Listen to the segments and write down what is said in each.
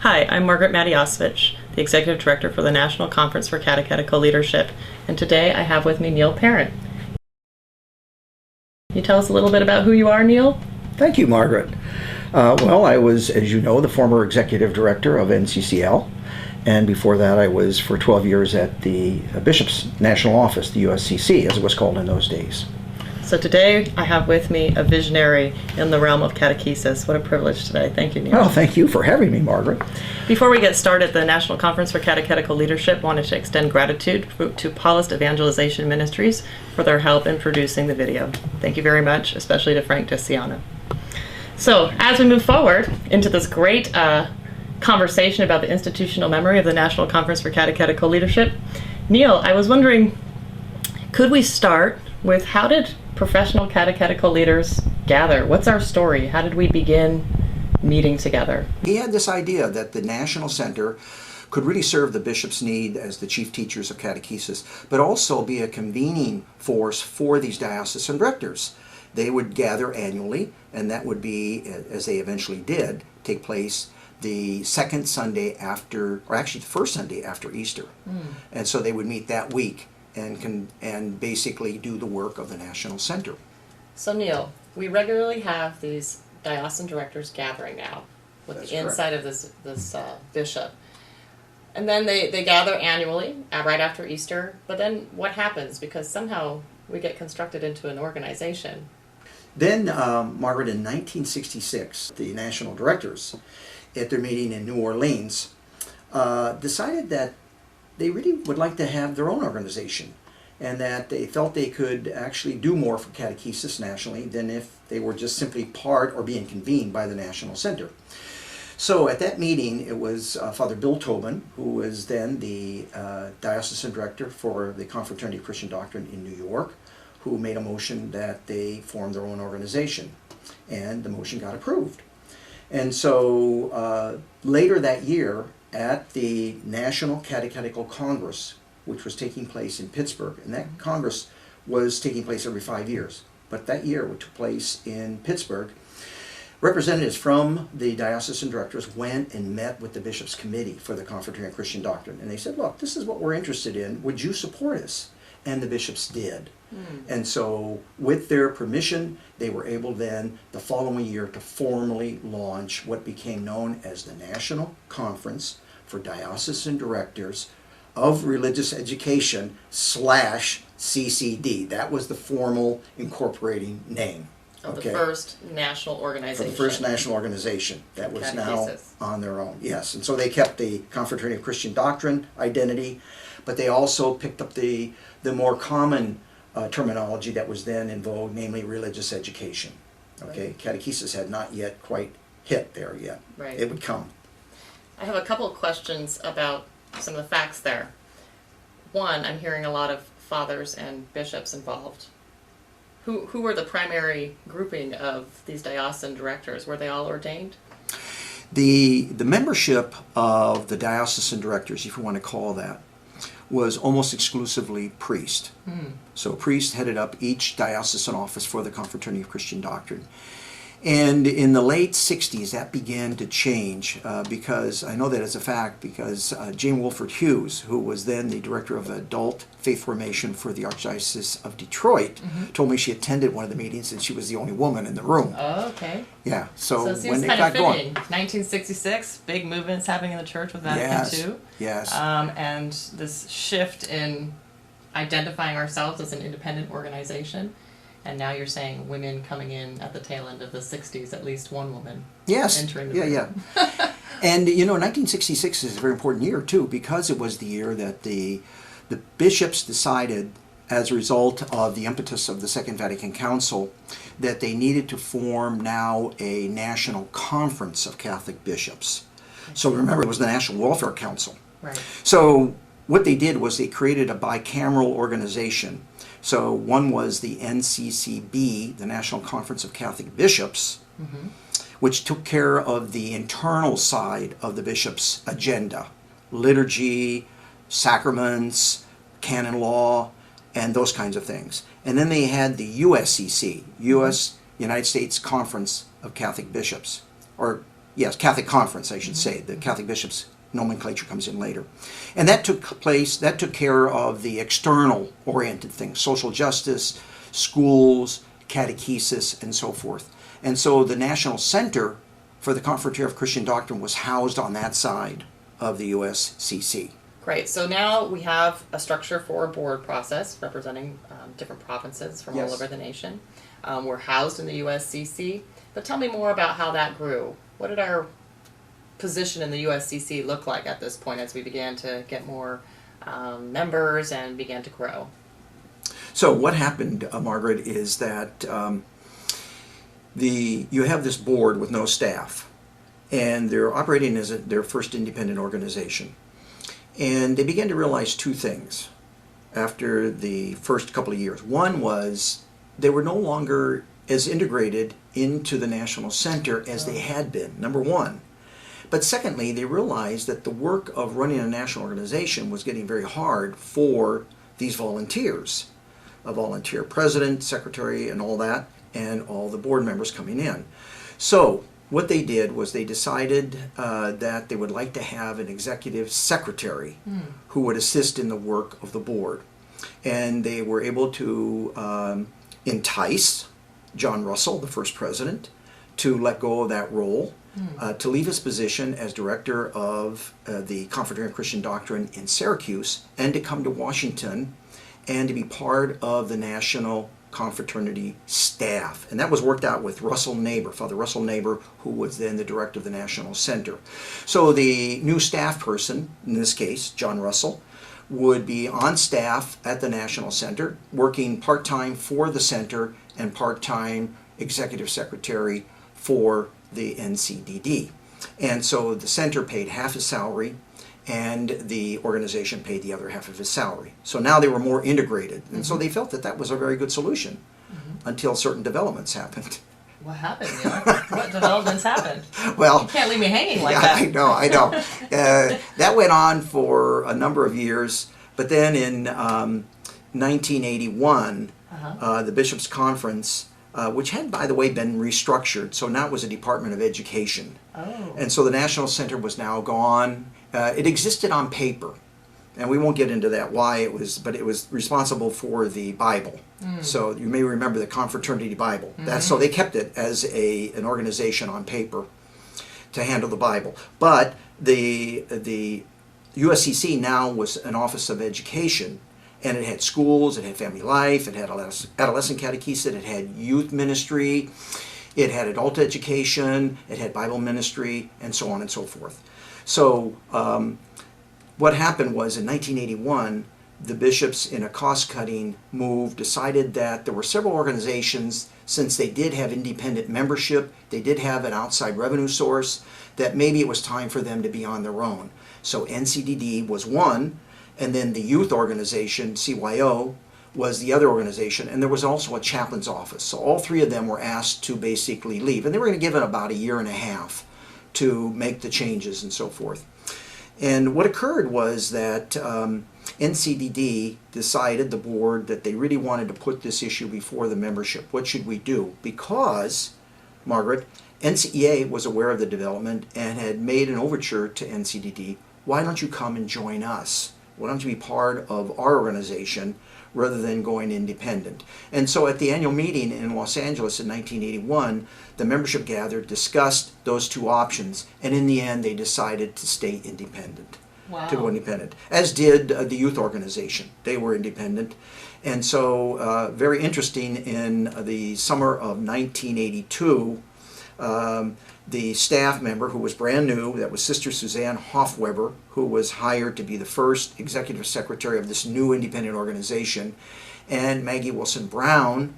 Hi, I'm Margaret Matijasevic, the Executive Director for the National Conference for Catechetical Leadership, and today I have with me Neil Parent. Can you tell us a little bit about who you are, Neil? Thank you, Margaret. Well, I was, as you know, the former Executive Director of NCCL, and before that I was for 12 years at the Bishop's National Office, the USCC, as it was called in those days. So today I have with me a visionary in the realm of catechesis. What a privilege today. Thank you, Neil. Well, thank you for having me, Margaret. Before we get started, the National Conference for Catechetical Leadership wanted to extend gratitude to Paulist Evangelization Ministries for their help in producing the video. Thank you very much, especially to Frank DeCiano. So, as we move forward into this great conversation about the institutional memory of the National Conference for Catechetical Leadership, Neil, I was wondering, could we start with how did professional catechetical leaders gather? What's our story? How did we begin meeting together? He had this idea that the National Center could really serve the bishop's need as the chief teachers of catechesis, but also be a convening force for these diocesan directors. They would gather annually, and that would be, as they eventually did, take place the second Sunday after, or actually the first Sunday after Easter. And so they would meet that week and basically do the work of the National Center. So Neil, we regularly have these diocesan directors gathering now with That's the insight of this bishop. And then they gather annually, right after Easter. But then what happens? Because somehow we get constructed into an organization. Then, Margaret, in 1966, the national directors, at their meeting in New Orleans, decided that they really would like to have their own organization, and that they felt they could actually do more for catechesis nationally than if they were just simply part or being convened by the National Center. So at that meeting, it was Father Bill Tobin, who was then the diocesan director for the Confraternity of Christian Doctrine in New York, who made a motion that they form their own organization, and the motion got approved. And so later that year, at the National Catechetical Congress, which was taking place in Pittsburgh, and that Congress was taking place every 5 years, but that year, which took place in Pittsburgh, representatives from the diocesan directors went and met with the Bishop's Committee for the Confraternity of Christian Doctrine, and they said, look, this is what we're interested in, would you support us? And the bishops did. And so with their permission, they were able then the following year to formally launch what became known as the National Conference for Diocesan Directors of Religious Education / CCD. That was the formal incorporating name. Of the first national organization. For the first national organization that was now on their own, yes. And so they kept the Confraternity of Christian Doctrine identity, but they also picked up the more common terminology that was then in vogue, namely religious education. Okay, right. Catechesis had not yet quite hit there yet. Right. It would come. I have a couple of questions about some of the facts there. One, I'm hearing a lot of fathers and bishops involved. Who were the primary grouping of these diocesan directors? Were they all ordained? The membership of the diocesan directors, if you want to call that, was almost exclusively priest. So priest headed up each diocesan office for the Confraternity of Christian Doctrine. And in the late 60s, that began to change because, I know that as a fact, because Jane Wilford Hughes, who was then the Director of Adult Faith Formation for the Archdiocese of Detroit, told me she attended one of the meetings and she was the only woman in the room. Oh, okay. Yeah, so it seems when they kind got of fitting. going. 1966, big movements happening in the church with Vatican II. Yes. And this shift in identifying ourselves as an independent organization. And now you're saying women coming in at the tail end of the 60s, at least one woman entering the room. And, 1966 is a very important year, too, because it was the year that the bishops decided, as a result of the impetus of the Second Vatican Council, that they needed to form now a national conference of Catholic bishops. So remember, it was the National Welfare Council. Right. So what they did was they created a bicameral organization. So one was the NCCB, the National Conference of Catholic Bishops, which took care of the internal side of the bishop's agenda, liturgy, sacraments, canon law, and those kinds of things. And then they had the USCC, United States Conference of Catholic Bishops, or Yes, Catholic Conference, I should say. The Catholic bishops nomenclature comes in later. And that took care of the external oriented things, social justice, schools, catechesis, and so forth. And so the National Center for the Confraternity of Christian Doctrine was housed on that side of the USCC. Great. So now we have a structure for a board process representing different provinces from all Yes. over the nation. We're housed in the USCC. But tell me more about how that grew. What did our position in the USCC look like at this point as we began to get more members and began to grow? So what happened, Margaret, is that you have this board with no staff, and they're operating as their first independent organization. And they began to realize two things after the first couple of years. One was they were no longer as integrated into the National Center as they had been, number one. But secondly, they realized that the work of running a national organization was getting very hard for these volunteers, a volunteer president, secretary, and all that, and all the board members coming in. So what they did was they decided that they would like to have an executive secretary who would assist in the work of the board. And they were able to entice John Russell, the first president, to let go of that role, to leave his position as director of the Confraternity of Christian Doctrine in Syracuse, and to come to Washington and to be part of the National Confraternity staff. And that was worked out with Russell Neighbor, Father Russell Neighbor, who was then the director of the National Center. So the new staff person, in this case, John Russell, would be on staff at the National Center, working part-time for the center and part-time executive secretary for the NCDD. And so the center paid half his salary, and the organization paid the other half of his salary. So now they were more integrated, and so they felt that that was a very good solution until certain developments happened. What happened, Neil? What developments happened? Well, You can't leave me hanging like yeah, that. I know. That went on for a number of years, but then in 1981, the Bishops' Conference, which had, by the way, been restructured, so now it was a Department of Education. Oh. And so the National Center was now gone. It existed on paper, and we won't get into that why it was, but it was responsible for the Bible. So you may remember the Confraternity Bible. So they kept it as an organization on paper to handle the Bible. But the USCC now was an Office of Education, and it had schools, it had family life, it had adolescent catechesis, it had youth ministry, it had adult education, it had Bible ministry, and so on and so forth. So what happened was in 1981, the bishops, in a cost-cutting move, decided that there were several organizations, since they did have independent membership, they did have an outside revenue source, that maybe it was time for them to be on their own. So NCDD was one, and then the youth organization, CYO, was the other organization, and there was also a chaplain's office. So all three of them were asked to basically leave, and they were going to give it about a year and a half to make the changes and so forth. And what occurred was that NCDD decided, the board, that they really wanted to put this issue before the membership. What should we do? Because, Margaret, NCEA was aware of the development and had made an overture to NCDD. Why don't you come and join us? Why don't you be part of our organization rather than going independent? And so at the annual meeting in Los Angeles in 1981, the membership gathered, discussed those two options, and in the end they decided to stay independent. Wow. To go independent, as did the youth organization. They were independent. And so very interesting, in the summer of 1982, the staff member who was brand new, that was Sister Suzanne Hoffweber, who was hired to be the first executive secretary of this new independent organization, and Maggie Wilson Brown,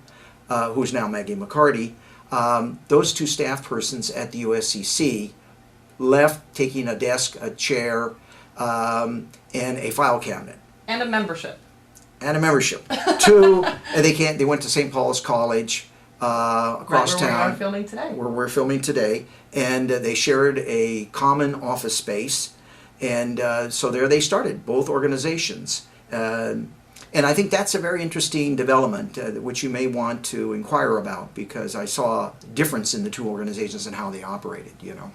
who's now Maggie McCarty, those two staff persons at the USCC left, taking a desk, a chair, and a file cabinet. And a membership. And a membership. Two, they went to St. Paul's College across right where town. we are filming today. Where we're filming today. And they shared a common office space. And so there they started, both organizations. And I think that's a very interesting development, which you may want to inquire about, because I saw a difference in the two organizations and how they operated, you know.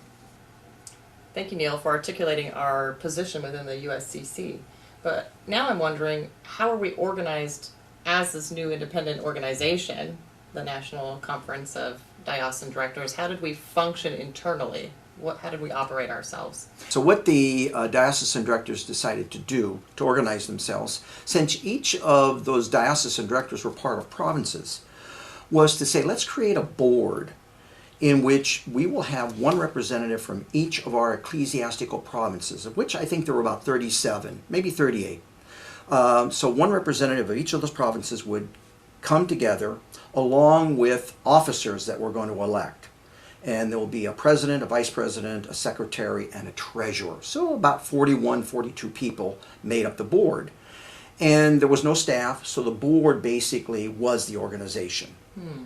Thank you, Neil, for articulating our position within the USCC. But now I'm wondering, how are we organized as this new independent organization, the National Conference of Diocesan Directors? How did we function internally? How did we operate ourselves? So what the diocesan directors decided to do to organize themselves, since each of those diocesan directors were part of provinces, was to say, let's create a board in which we will have one representative from each of our ecclesiastical provinces, of which I think there were about 37, maybe 38. So one representative of each of those provinces would come together along with officers that we're going to elect. And there will be a president, a vice president, a secretary, and a treasurer. So about 41, 42 people made up the board. And there was no staff, so the board basically was the organization.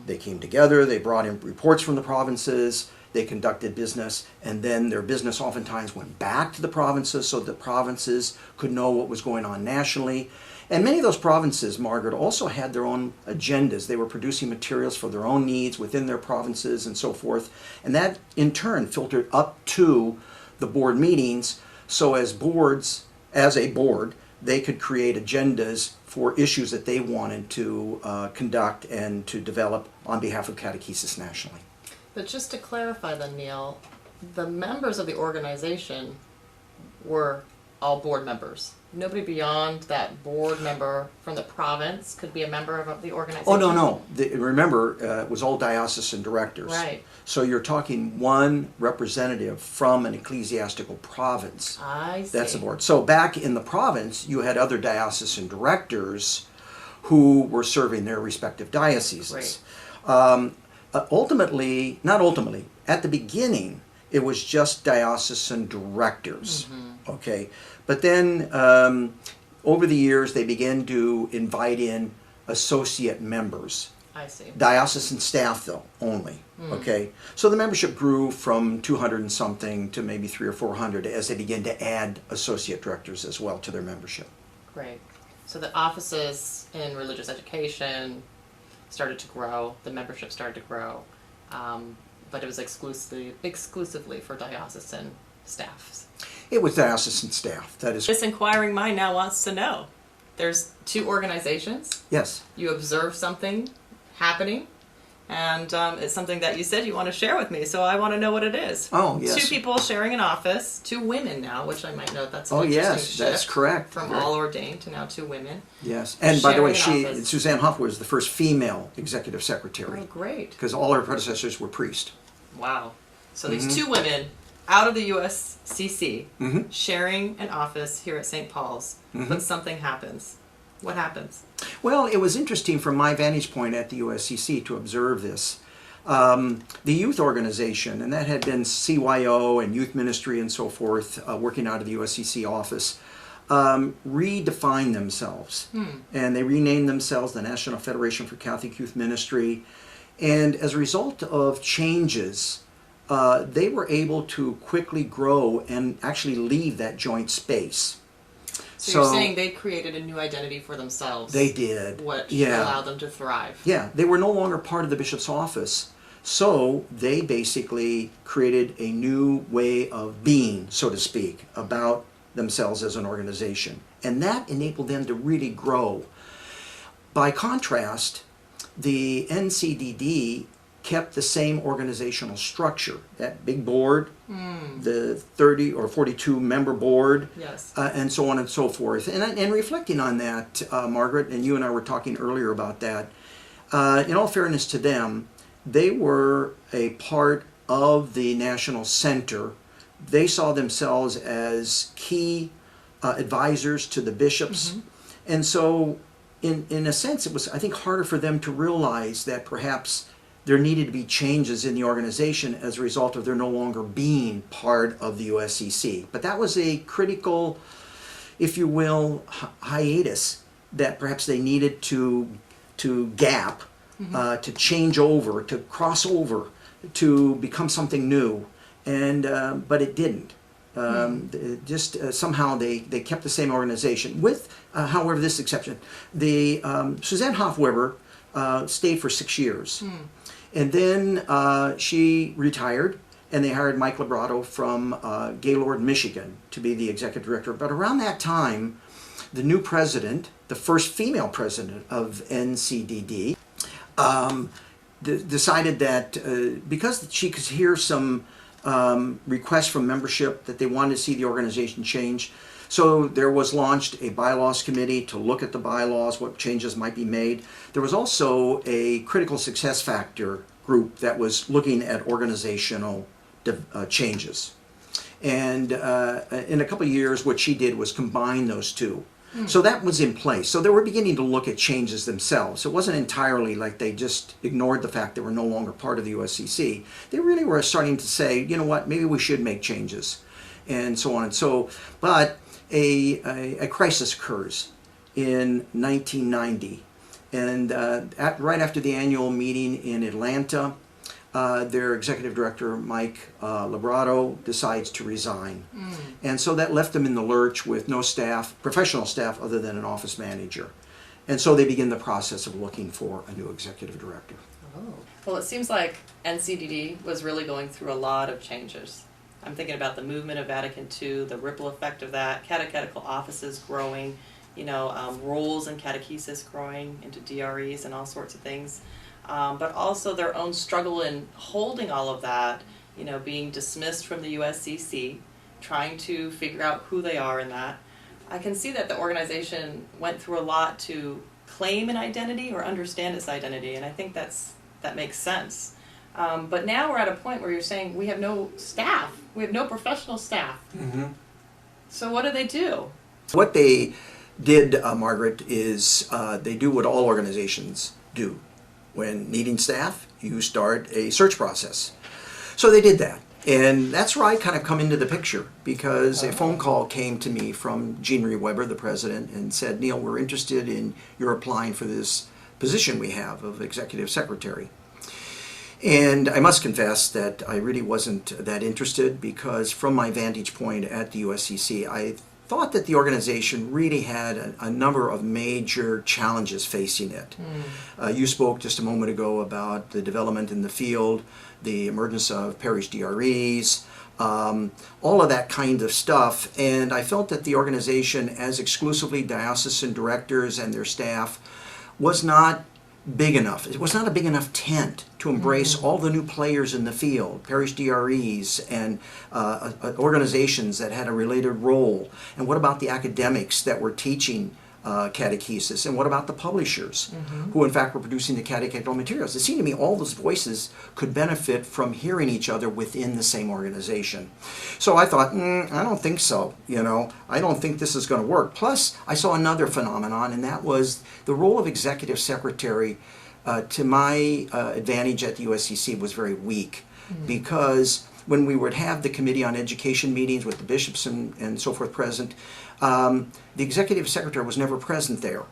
They came together, they brought in reports from the provinces, they conducted business, and then their business oftentimes went back to the provinces so the provinces could know what was going on nationally. And many of those provinces, Margaret, also had their own agendas. They were producing materials for their own needs within their provinces and so forth. And that, in turn, filtered up to the board meetings. So as a board, they could create agendas for issues that they wanted to conduct and to develop on behalf of catechesis nationally. But just to clarify then, Neil, the members of the organization were all board members. Nobody beyond that board member from the province could be a member of the organization? Oh, no. Remember, it was all diocesan directors. Right. So you're talking one representative from an ecclesiastical province. I see. That's the board. So back in the province, you had other diocesan directors who were serving their respective dioceses. Right. At the beginning, it was just diocesan directors. Okay. But then over the years, they began to invite in associate members. I see. Diocesan staff, though, only. Okay. So the membership grew from 200 and something to maybe 300 or 400 as they began to add associate directors as well to their membership. Great. So the offices in religious education started to grow, the membership started to grow, but it was exclusively for diocesan staffs. It was diocesan staff, that is. This inquiring mind now wants to know. There's two organizations. Yes. You observe something happening, and it's something that you said you want to share with me, so I want to know what it is. Oh, yes. Two people sharing an office, two women now, which I might note that's an Oh, interesting yes, shift that's correct. from Right. all ordained to now two women. Yes. And by the way, Sharing an office. Suzanne Huff was the first female executive secretary. Oh, great. Because all her predecessors were priests. Wow. So these two women out of the USCC Mhm. sharing an office here at St. Paul's, but something happens. What happens? Well, it was interesting from my vantage point at the USCC to observe this. The youth organization, and that had been CYO and youth ministry and so forth, working out of the USCC office, redefined themselves. And they renamed themselves the National Federation for Catholic Youth Ministry. And as a result of changes, they were able to quickly grow and actually leave that joint space. So you're saying they created a new identity for themselves. They did. Which Yeah. allowed them to thrive. Yeah, they were no longer part of the bishop's office. So they basically created a new way of being, so to speak, about themselves as an organization. And that enabled them to really grow. By contrast, the NCDD kept the same organizational structure. That big board, the 30 or 42 member board, Yes. and so on and so forth. And reflecting on that, Margaret, and you and I were talking earlier about that, in all fairness to them, they were a part of the National Center. They saw themselves as key advisors to the bishops. And so, in a sense, it was, I think, harder for them to realize that perhaps there needed to be changes in the organization as a result of their no longer being part of the USCC. But that was a critical, if you will, hiatus that perhaps they needed to gap, to change over, to cross over, to become something new. And but it didn't. Somehow they kept the same organization with, however, this exception. The Suzanne Hoffweber stayed for 6 years. And then she retired, and they hired Mike Librato from Gaylord, Michigan to be the executive director. But around that time, the new president, the first female president of NCDD, decided that because she could hear some requests from membership that they wanted to see the organization change, so there was launched a bylaws committee to look at the bylaws, what changes might be made. There was also a critical success factor group that was looking at organizational changes. And in a couple of years, what she did was combine those two. So that was in place. So they were beginning to look at changes themselves. It wasn't entirely like they just ignored the fact they were no longer part of the USCC. They really were starting to say, you know what, maybe we should make changes, and so on and so. But a crisis occurs in 1990, and right after the annual meeting in Atlanta, their executive director, Mike Librato, decides to resign. And so that left them in the lurch with no staff, professional staff, other than an office manager. And so they begin the process of looking for a new executive director. Oh. Well, it seems like NCDD was really going through a lot of changes. I'm thinking about the movement of Vatican II, the ripple effect of that, catechetical offices growing, roles in catechesis growing into DREs and all sorts of things. But also their own struggle in holding all of that, being dismissed from the USCC, trying to figure out who they are in that. I can see that the organization went through a lot to claim an identity or understand its identity, and I think that makes sense. But now we're at a point where you're saying we have no staff, we have no professional staff. Mm-hmm. So what do? What they did, Margaret, is they do what all organizations do. When needing staff, you start a search process. So they did that. And that's where I kind of come into the picture, because a phone call came to me from Jean Marie Weber, the president, and said, Neil, we're interested in your applying for this position we have of executive secretary. And I must confess that I really wasn't that interested, because from my vantage point at the USCC, I thought that the organization really had a number of major challenges facing it. You spoke just a moment ago about the development in the field, the emergence of parish DREs, all of that kind of stuff. And I felt that the organization, as exclusively diocesan directors and their staff, was not big enough. It was not a big enough tent to embrace all the new players in the field, parish DREs and organizations that had a related role. And what about the academics that were teaching catechesis? And what about the publishers who in fact were producing the catechetical materials? It seemed to me all those voices could benefit from hearing each other within the same organization. So I thought, I don't think so. I don't think this is going to work. Plus, I saw another phenomenon, and that was the role of executive secretary, to my advantage at the USCC, was very weak, because when we would have the Committee on Education meetings with the bishops and so forth present, the executive secretary was never present there.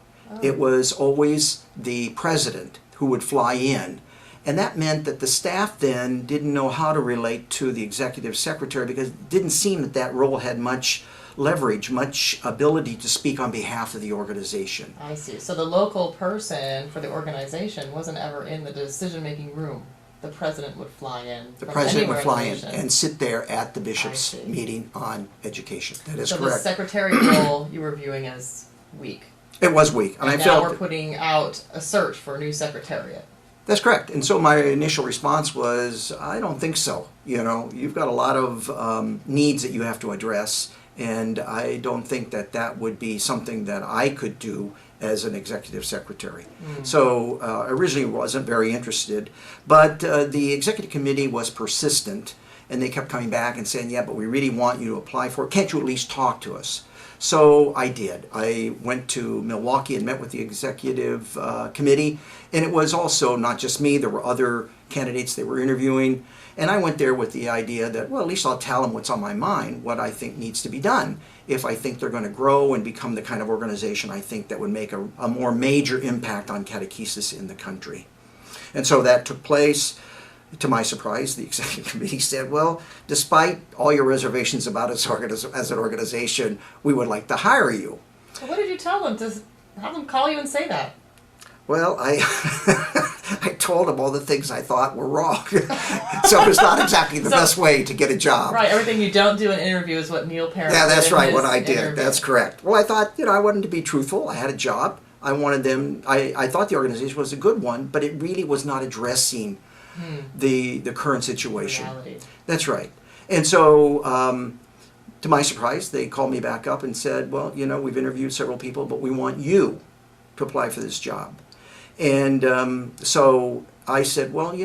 It was always the president who would fly in. And that meant that the staff then didn't know how to relate to the executive secretary, because it didn't seem that that role had much leverage, much ability to speak on behalf of the organization. I see. So the local person for the organization wasn't ever in the decision-making room. The president would fly in. The president would fly in and sit there at the bishop's meeting on education. That is correct. So the secretary role you were viewing as weak. It was weak. And now we're putting out a search for a new secretariat. That's correct. And so my initial response was, I don't think so. You've got a lot of needs that you have to address, and I don't think that that would be something that I could do as an executive secretary. So originally wasn't very interested, but the executive committee was persistent, and they kept coming back and saying, yeah, but we really want you to apply for it. Can't you at least talk to us? So I did. I went to Milwaukee and met with the executive committee, and it was also not just me. There were other candidates they were interviewing, and I went there with the idea that, well, at least I'll tell them what's on my mind, what I think needs to be done, if I think they're going to grow and become the kind of organization I think that would make a more major impact on catechesis in the country. And so that took place. To my surprise, the executive committee said, well, despite all your reservations about us as an organization, we would like to hire you. So what did you tell them? To have them call you and say that? Well, I told them all the things I thought were wrong. So it's not exactly the best way to get a job. Right, everything you don't do in an interview is what Neil Parent Yeah, that's did in right, his what I did. interview. That's correct. Well, I thought, I wanted to be truthful. I had a job. I wanted them, I thought the organization was a good one, but it really was not addressing the current situation. Reality. That's right. And so, to my surprise, they called me back up and said, well, we've interviewed several people, but we want you to apply for this job. And so I said, well,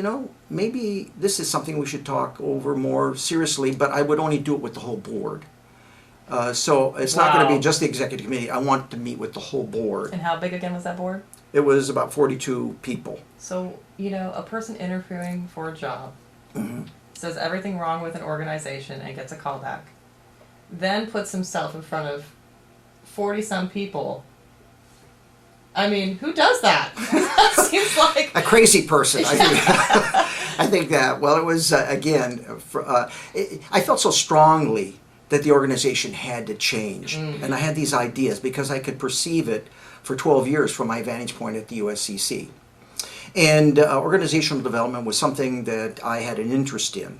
maybe this is something we should talk over more seriously, but I would only do it with the whole board. So it's not going to be just the executive committee. I want to meet with the whole board. And how big again was that board? It was about 42 people. So, a person interviewing for a job says everything wrong with an organization and gets a callback, then puts himself in front of 40-some people. I mean, who does that? That seems like a crazy person. I think. I think that. Well, it was again. I felt so strongly that the organization had to change, and I had these ideas because I could perceive it for 12 years from my vantage point at the USCC. And organizational development was something that I had an interest in.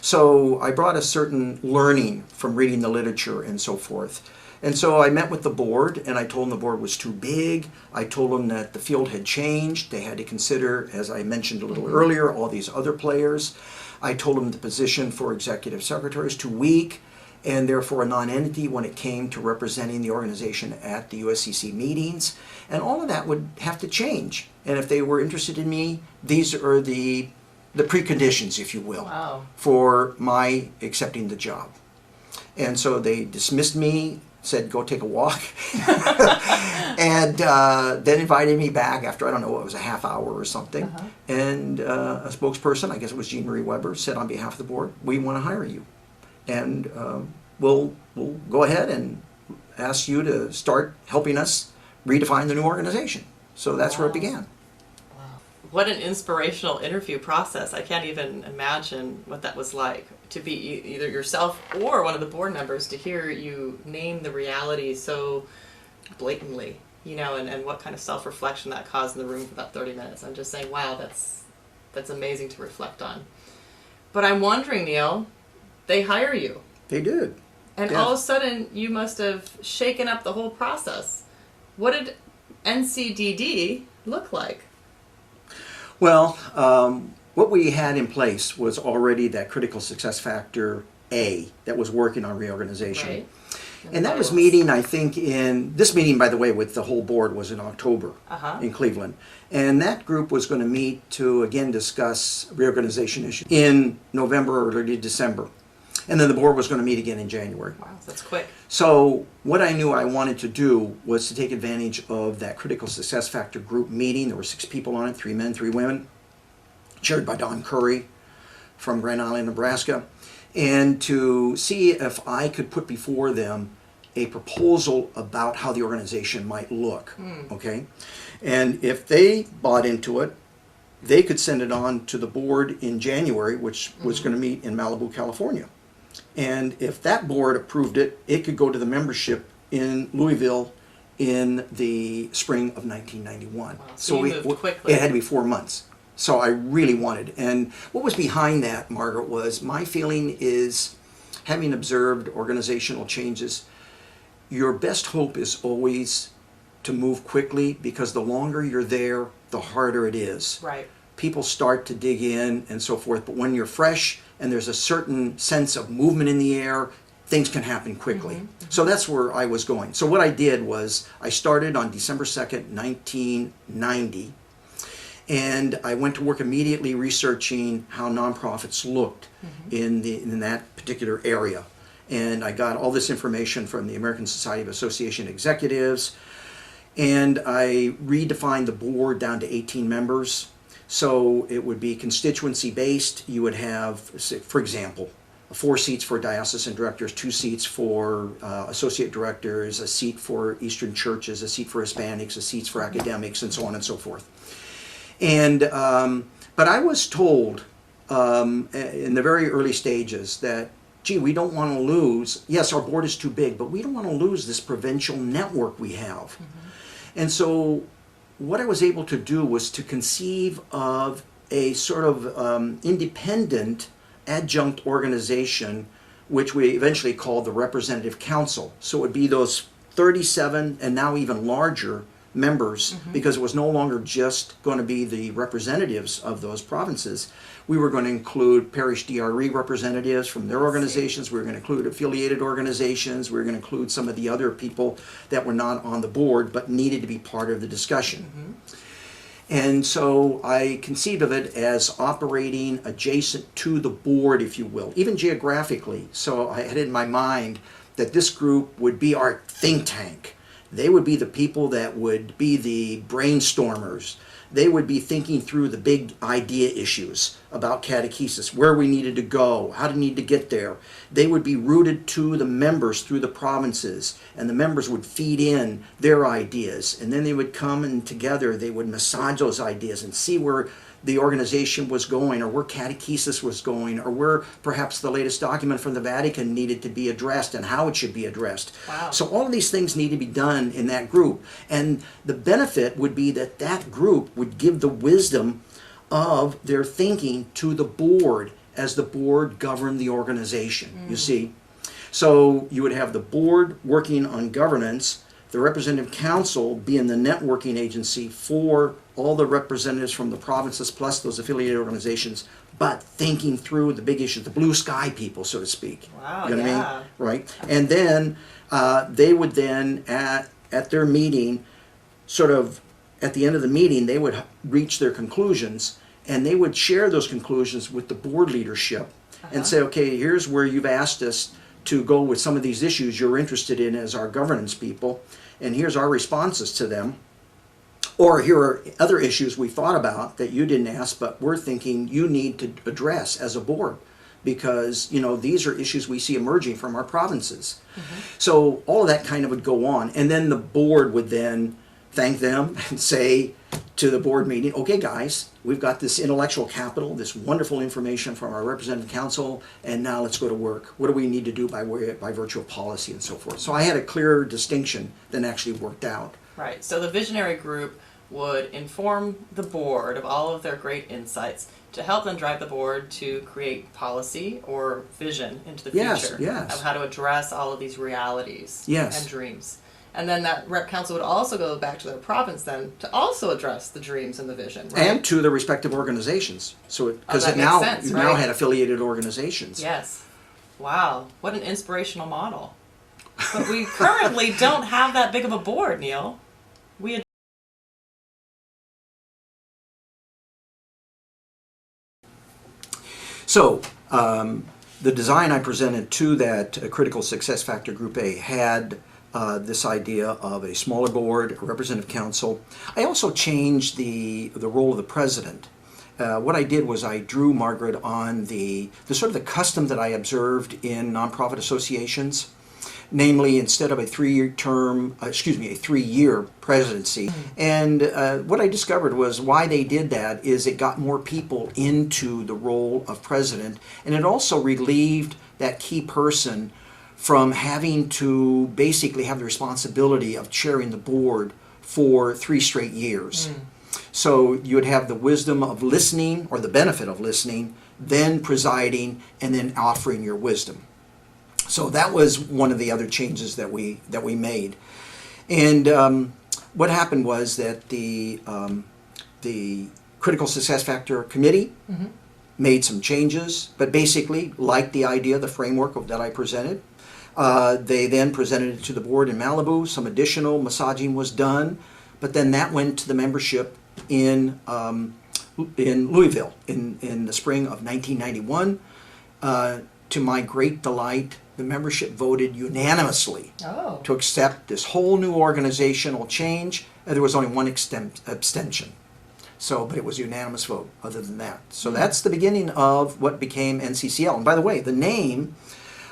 So I brought a certain learning from reading the literature and so forth. And so I met with the board, and I told them the board was too big. I told them that the field had changed. They had to consider, as I mentioned a little earlier, all these other players. I told them the position for executive secretary is too weak, and therefore a non-entity when it came to representing the organization at the USCC meetings. And all of that would have to change. And if they were interested in me, these are the preconditions, if you will, for my accepting the job. And so they dismissed me, said go take a walk, and then invited me back after, I don't know, it was a half hour or something. And a spokesperson, I guess it was Jean Marie Weber, said on behalf of the board, we want to hire you. And we'll go ahead and ask you to start helping us redefine the new organization. So that's where it began. Wow. What an inspirational interview process. I can't even imagine what that was like, to be either yourself or one of the board members, to hear you name the reality so blatantly, and what kind of self-reflection that caused in the room for about 30 minutes. I'm just saying, wow, that's amazing to reflect on. But I'm wondering, Neil, they hire you. They did. And all of a sudden, you must have shaken up the whole process. What did NCDD look like? Well, what we had in place was already that critical success factor A that was working on reorganization. Right. And that was meeting, I think, this meeting, by the way, with the whole board was in October in Cleveland. And that group was going to meet to, again, discuss reorganization issues in November or early December. And then the board was going to meet again in January. Wow, that's quick. So what I knew I wanted to do was to take advantage of that critical success factor group meeting. There were 6 people on it, 3 men, 3 women, chaired by Don Curry from Grand Island, Nebraska, and to see if I could put before them a proposal about how the organization might look, okay? And if they bought into it, they could send it on to the board in January, which was going to meet in Malibu, California. And if that board approved it, it could go to the membership in Louisville in the spring of 1991. Wow. So you moved quickly. It had to be 4 months. So I really wanted. And what was behind that, Margaret, was my feeling is, having observed organizational changes, your best hope is always to move quickly, because the longer you're there, the harder it is. Right. People start to dig in and so forth, but when you're fresh and there's a certain sense of movement in the air, things can happen quickly. So that's where I was going. So what I did was I started on December 2nd, 1990, and I went to work immediately researching how nonprofits looked in that particular area. And I got all this information from the American Society of Association Executives, and I redefined the board down to 18 members. So it would be constituency based. You would have, for example, 4 seats for diocesan directors, 2 seats for associate directors, a seat for Eastern churches, a seat for Hispanics, a seat for academics, and so on and so forth. And but I was told in the very early stages that, gee, we don't want to lose, yes, our board is too big, but we don't want to lose this provincial network we have. And so what I was able to do was to conceive of a sort of independent adjunct organization, which we eventually called the Representative Council. So it would be those 37 and now even larger members, because it was no longer just going to be the representatives of those provinces. We were going to include parish DRE representatives from their organizations. We were going to include affiliated organizations. We were going to include some of the other people that were not on the board but needed to be part of the discussion. And so I conceived of it as operating adjacent to the board, if you will, even geographically. So I had in my mind that this group would be our think tank. They would be the people that would be the brainstormers. They would be thinking through the big idea issues about catechesis, where we needed to go, how to need to get there. They would be rooted to the members through the provinces, and the members would feed in their ideas. And then they would come and together they would massage those ideas and see where the organization was going, or where catechesis was going, or where perhaps the latest document from the Vatican needed to be addressed and how it should be addressed. Wow. So all of these things need to be done in that group. And the benefit would be that that group would give the wisdom of their thinking to the board as the board governed the organization, you see. So you would have the board working on governance, the representative council being the networking agency for all the representatives from the provinces plus those affiliated organizations, but thinking through the big issues, the blue sky people, so to speak. Wow, you know what I yeah. mean? Right. And then they would then at their meeting, sort of at the end of the meeting, they would reach their conclusions, and they would share those conclusions with the board leadership and say, okay, here's where you've asked us to go with some of these issues you're interested in as our governance people, and here's our responses to them. Or here are other issues we thought about that you didn't ask, but we're thinking you need to address as a board, because you know these are issues we see emerging from our provinces. So all of that kind of would go on, and then the board would then thank them and say to the board meeting, okay guys, we've got this intellectual capital, this wonderful information from our representative council, and now let's go to work. What do we need to do by virtue of policy and so forth? So I had a clearer distinction than actually worked out. Right. So the visionary group would inform the board of all of their great insights to help them drive the board to create policy or vision into the future of how to address all of these realities and dreams. And then that rep council would also go back to their province then to also address the dreams and the vision, right? And to the respective organizations. So because that now makes sense, you right? now had affiliated organizations. Yes. Wow. What an inspirational model. But we currently don't have that big of a board, Neil. We So the design I presented to that critical success factor group A had this idea of a smaller board, a representative council. I also changed the role of the president. What I did was I drew, Margaret, on the sort of the custom that I observed in nonprofit associations. Namely, instead of a three-year presidency. And what I discovered was why they did that is it got more people into the role of president, and it also relieved that key person from having to basically have the responsibility of chairing the board for 3 straight years. So you would have the wisdom of listening, or the benefit of listening, then presiding, and then offering your wisdom. So that was one of the other changes that we made. And what happened was that the Critical Success Factor Committee made some changes, but basically liked the idea, the framework that I presented. They then presented it to the board in Malibu. Some additional massaging was done, but then that went to the membership in Louisville in the spring of 1991. To my great delight, the membership voted unanimously to accept this whole new organizational change. And there was only one abstention. So, but it was a unanimous vote other than that. So that's the beginning of what became NCCL. And by the way, the name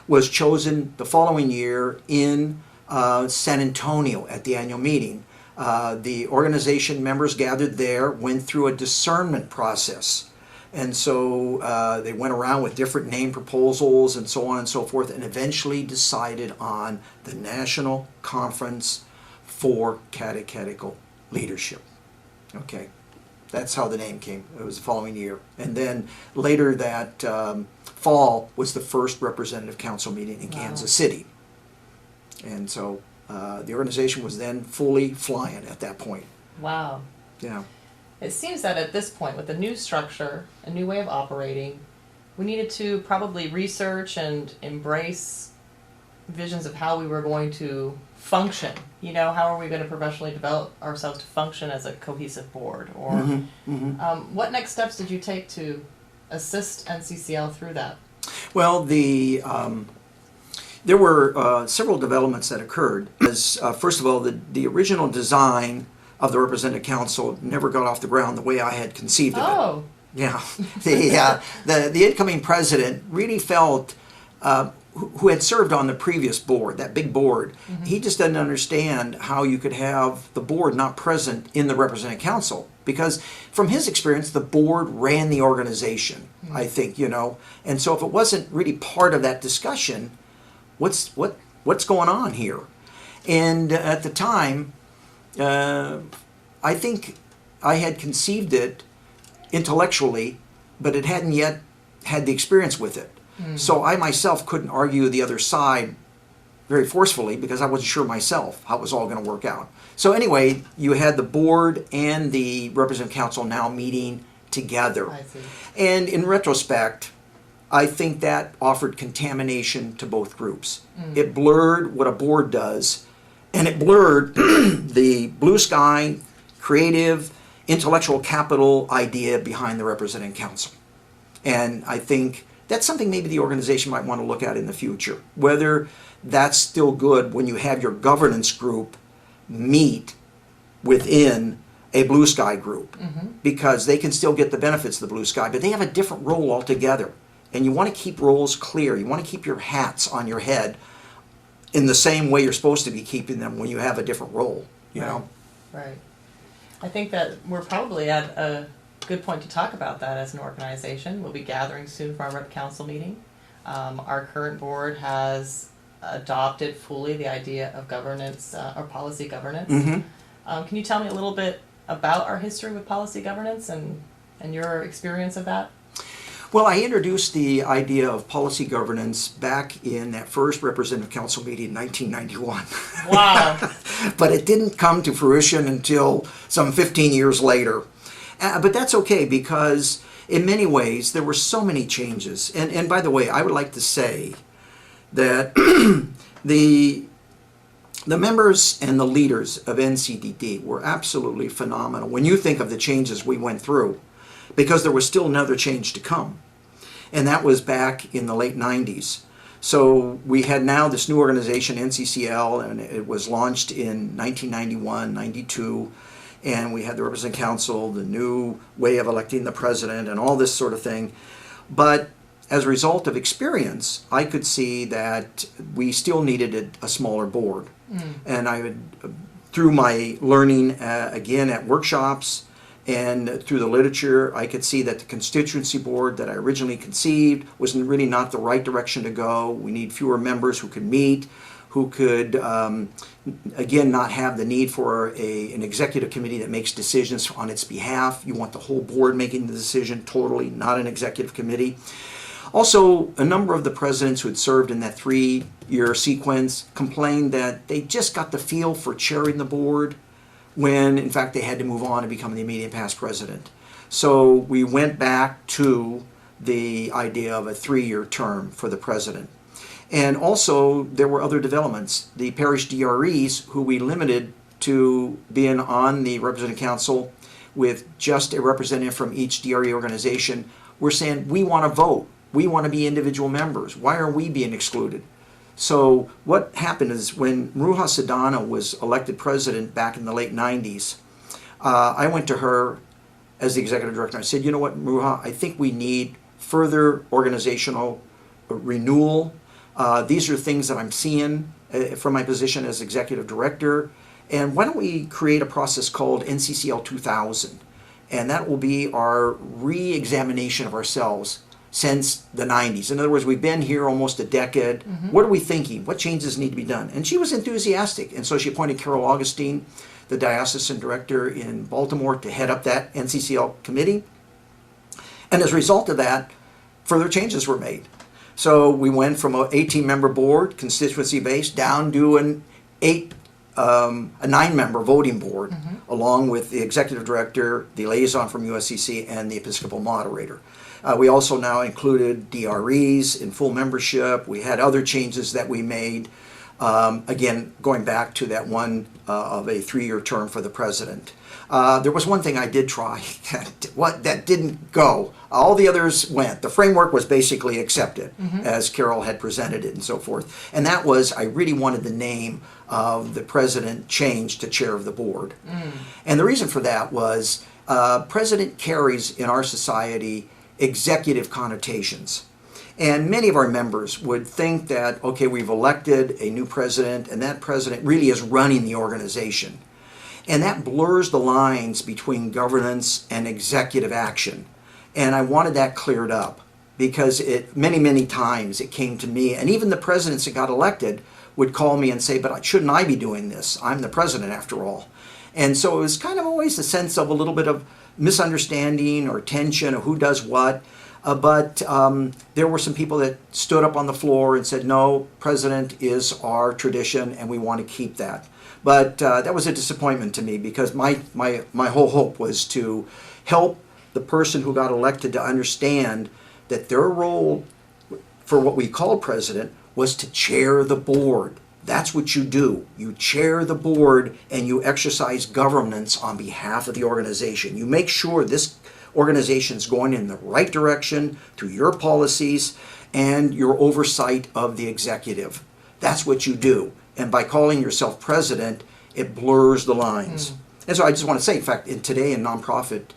was chosen the following year in San Antonio at the annual meeting. The organization members gathered there, went through a discernment process. And so they went around with different name proposals and so on and so forth, and eventually decided on the National Conference for Catechetical Leadership. Okay. That's how the name came. It was the following year. And then later that fall was the first representative council meeting in Kansas City. And so the organization was then fully flying at that point. Wow. Yeah. It seems that at this point, with a new structure, a new way of operating, we needed to probably research and embrace visions of how we were going to function. You know, how are we going to professionally develop ourselves to function as a cohesive board? Or what next steps did you take to assist NCCL through that? Well, there were several developments that occurred. First of all, the original design of the Representative Council never got off the ground the way I had conceived of it. Oh. Yeah. The incoming president really felt, who had served on the previous board, that big board, he just didn't understand how you could have the board not present in the Representative Council. Because from his experience, the board ran the organization, I think, you know. And so if it wasn't really part of that discussion, what's going on here? And at the time, I think I had conceived it intellectually, but it hadn't yet had the experience with it. So I myself couldn't argue the other side very forcefully because I wasn't sure myself how it was all going to work out. So anyway, you had the board and the Representative Council now meeting together. I see. And in retrospect, I think that offered contamination to both groups. It blurred what a board does, and it blurred the blue sky, creative, intellectual capital idea behind the Representative Council. And I think that's something maybe the organization might want to look at in the future, whether that's still good when you have your governance group meet within a blue sky group, because they can still get the benefits of the blue sky, but they have a different role altogether. And you want to keep roles clear. You want to keep your hats on your head in the same way you're supposed to be keeping them when you have a different role, you know? Right. I think that we're probably at a good point to talk about that as an organization. We'll be gathering soon for our Rep Council meeting. Our current board has adopted fully the idea of governance, or policy governance. Can you tell me a little bit about our history with policy governance and your experience of that? Well, I introduced the idea of policy governance back in that first Representative Council meeting in 1991. Wow. But it didn't come to fruition until some 15 years later. But that's okay, because in many ways there were so many changes. And by the way, I would like to say that the members and the leaders of NCDD were absolutely phenomenal when you think of the changes we went through, because there was still another change to come. And that was back in the late 90s. So we had now this new organization, NCCL, and it was launched in 1991, 92. And we had the Representative Council, the new way of electing the president, and all this sort of thing. But as a result of experience, I could see that we still needed a smaller board. And I would, through my learning again at workshops and through the literature, I could see that the constituency board that I originally conceived was really not the right direction to go. We need fewer members who could meet, who could, again, not have the need for an executive committee that makes decisions on its behalf. You want the whole board making the decision totally, not an executive committee. Also, a number of the presidents who had served in that 3-year sequence complained that they just got the feel for chairing the board when, in fact, they had to move on and become the immediate past president. So we went back to the idea of a 3-year term for the president. And also, there were other developments. The parish DREs, who we limited to being on the Representative Council with just a representative from each DRE organization, were saying, we want to vote. We want to be individual members. Why are we being excluded? So what happened is when Maruja Sedana was elected president back in the late 90s, I went to her as the executive director. I said, you know what, Maruja, I think we need further organizational renewal. These are things that I'm seeing from my position as executive director. And why don't we create a process called NCCL 2000? And that will be our re-examination of ourselves. since the 90s. In other words, we've been here almost a decade. What are we thinking? What changes need to be done? And she was enthusiastic. And so she appointed Carol Augustine, the diocesan director in Baltimore, to head up that NCCL committee. And as a result of that, further changes were made. So we went from an 18-member board, constituency-based, down to a 9-member voting board, along with the executive director, the liaison from USCC, and the Episcopal moderator. We also now included DREs in full membership. We had other changes that we made. Again, going back to that one of a 3-year term for the president. There was one thing I did try that didn't go. All the others went. The framework was basically accepted as Carol had presented it and so forth. And that was, I really wanted the name of the president changed to chair of the board. And the reason for that was president carries in our society executive connotations. And many of our members would think that, okay, we've elected a new president and that president really is running the organization. And that blurs the lines between governance and executive action. And I wanted that cleared up because many times it came to me, and even the presidents that got elected would call me and say, but shouldn't I be doing this? I'm the president after all. And so it was kind of always a sense of a little bit of misunderstanding or tension of who does what. But there were some people that stood up on the floor and said, no, president is our tradition and we want to keep that. But that was a disappointment to me because my whole hope was to help the person who got elected to understand that their role for what we call president was to chair the board. That's what you do. You chair the board and you exercise governance on behalf of the organization. You make sure this organization is going in the right direction through your policies and your oversight of the executive. That's what you do. And by calling yourself president, it blurs the lines. And so I just want to say, in fact, today in nonprofit,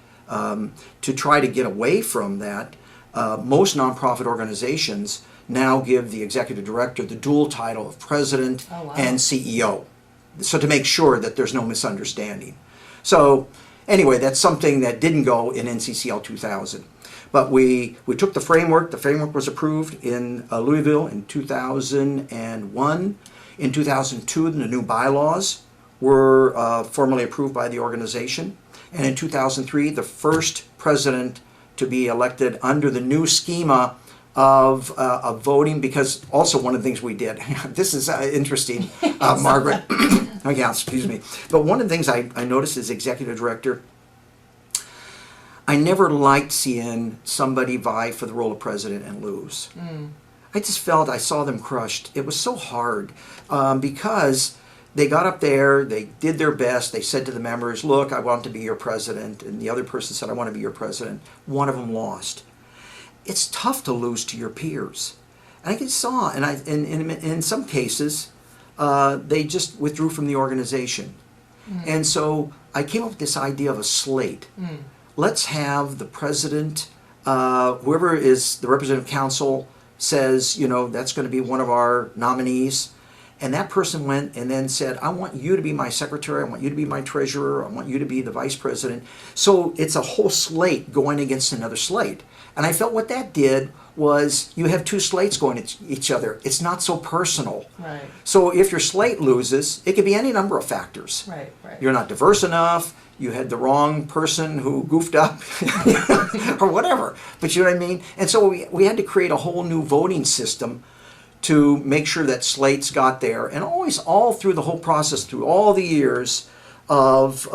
to try to get away from that, most nonprofit organizations now give the executive director the dual title of president and CEO. So to make sure that there's no misunderstanding. So anyway, that's something that didn't go in NCCL 2000. But we took the framework. The framework was approved in Louisville in 2001. In 2002, the new bylaws were formally approved by the organization. And in 2003, the first president to be elected under the new schema of voting, because also one of the things we did, this is interesting, Margaret, oh yeah, excuse me, but one of the things I noticed as executive director, I never liked seeing somebody vie for the role of president and lose. I just felt I saw them crushed. It was so hard because they got up there, they did their best, they said to the members, look, I want to be your president, and the other person said, I want to be your president. One of them lost. It's tough to lose to your peers. And I just saw, and in some cases, they just withdrew from the organization. And so I came up with this idea of a slate. Let's have the president, whoever is the representative council says, you know, that's going to be one of our nominees. And that person went and then said, I want you to be my secretary, I want you to be my treasurer, I want you to be the vice president. So it's a whole slate going against another slate. And I felt what that did was you have two slates going at each other. It's not so personal. Right. So if your slate loses, it could be any number of factors. Right. You're not diverse enough, you had the wrong person who goofed up, or whatever. But you know what I mean? And so we had to create a whole new voting system to make sure that slates got there. And always, all through the whole process, through all the years of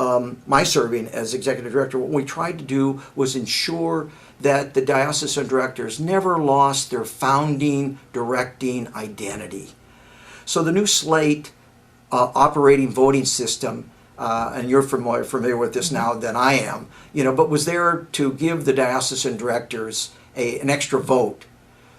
my serving as executive director, what we tried to do was ensure that the diocesan directors never lost their founding, directing identity. So the new slate operating voting system, and you're familiar with this now than I am, you know, but was there to give the diocesan directors an extra vote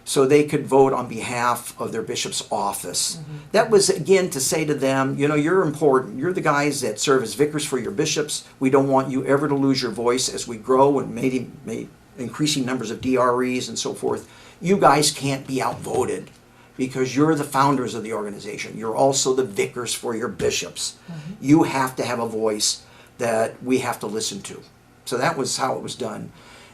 so they could vote on behalf of their bishop's office. That was, again, to say to them, you know, you're important. You're the guys that serve as vicars for your bishops. We don't want you ever to lose your voice as we grow and made increasing numbers of DREs and so forth. You guys can't be outvoted because you're the founders of the organization. You're also the vicars for your bishops. You have to have a voice that we have to listen to. So that was how it was done.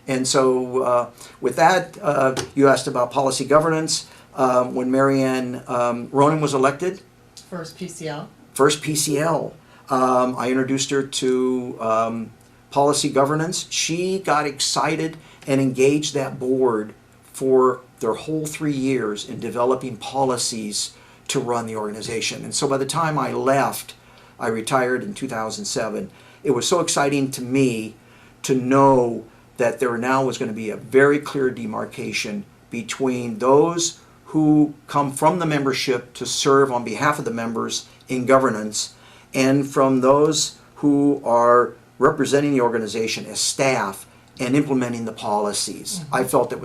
And so with that, you asked about policy governance. When Marianne Ronan was elected, First PCL. first PCL, I introduced her to policy governance. She got excited and engaged that board for their whole 3 years in developing policies to run the organization. And so by the time I left, I retired in 2007, it was so exciting to me to know that there now was going to be a very clear demarcation between those who come from the membership to serve on behalf of the members in governance and from those who are representing the organization as staff and implementing the policies. I felt it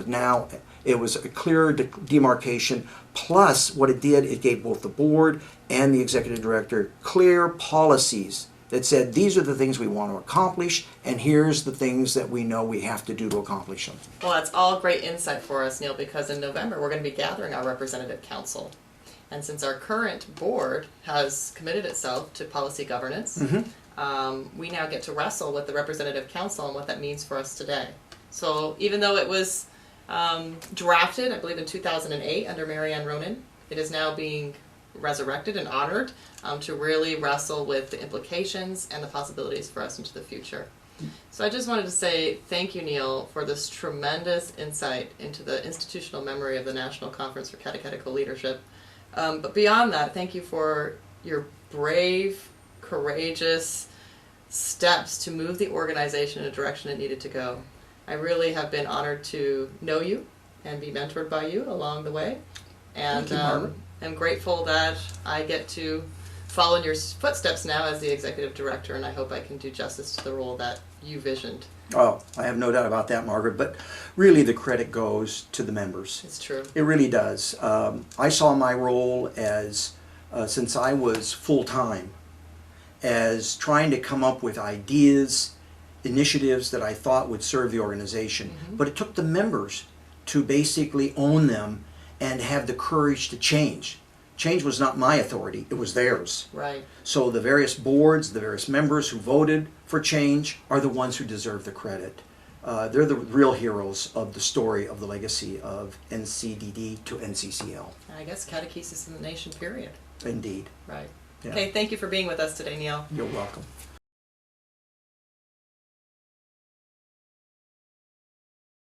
was a clear demarcation, plus what it did, it gave both the board and the executive director clear policies that said these are the things we want to accomplish and here's the things that we know we have to do to accomplish them. Well, that's all great insight for us, Neil, because in November we're going to be gathering our representative council. And since our current board has committed itself to policy governance, we now get to wrestle with the representative council and what that means for us today. So even though it was drafted, I believe in 2008 under Marianne Ronan, it is now being resurrected and honored to really wrestle with the implications and the possibilities for us into the future. So I just wanted to say thank you, Neil, for this tremendous insight into the institutional memory of the National Conference for Catechetical Leadership. But beyond that, thank you for your brave, courageous steps to move the organization in a direction it needed to go. I really have been honored to know you and be mentored by you along the way. And Thank you, Margaret. I'm grateful that I get to follow in your footsteps now as the executive director, and I hope I can do justice to the role that you visioned. Oh, I have no doubt about that, Margaret, but really the credit goes to the members. It's true. It really does. I saw my role as, since I was full-time, as trying to come up with ideas, initiatives that I thought would serve the organization. But it took the members to basically own them and have the courage to change. Change was not my authority, it was theirs. Right. So the various boards, the various members who voted for change are the ones who deserve the credit. They're the real heroes of the story of the legacy of NCDD to NCCL. And I guess catechesis in the nation, period. Indeed. Right. Yeah. Okay, thank you for being with us today, Neil. You're welcome.